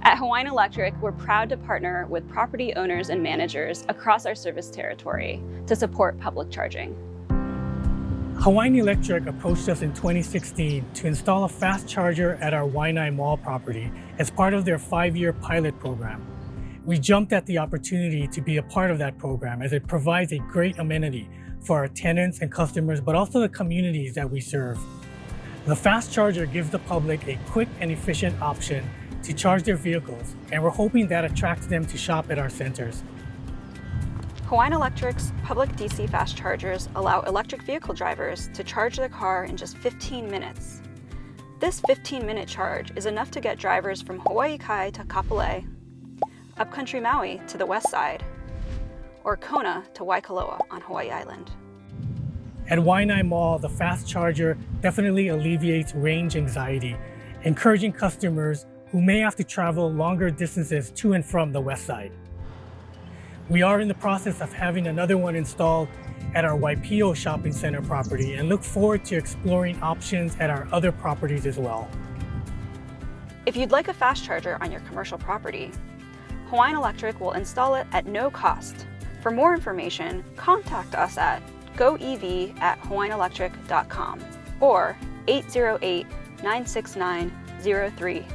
At Hawaiian Electric, we're proud to partner with property owners and managers across our service territory to support public charging. Hawaiian Electric approached us in 2016 to install a fast charger at our Waianae Mall property as part of their 5-year pilot program. We jumped at the opportunity to be a part of that program as it provides a great amenity for our tenants and customers, but also the communities that we serve. The fast charger gives the public a quick and efficient option to charge their vehicles, and we're hoping that attracts them to shop at our centers. Hawaiian Electric's public DC fast chargers allow electric vehicle drivers to charge their car in just 15 minutes. This 15-minute charge is enough to get drivers from Hawaii Kai to Kapolei, Upcountry Maui to the Westside, or Kona to Waikoloa on Hawaii Island. At Waianae Mall, the fast charger definitely alleviates range anxiety, encouraging customers who may have to travel longer distances to and from the Westside. We are in the process of having another one installed at our Waipio shopping center property and look forward to exploring options at our other properties as well. If you'd like a fast charger on your commercial property, Hawaiian Electric will install it at no cost. For more information, contact us at goev@hawaiianelectric.com or 808-969-0358.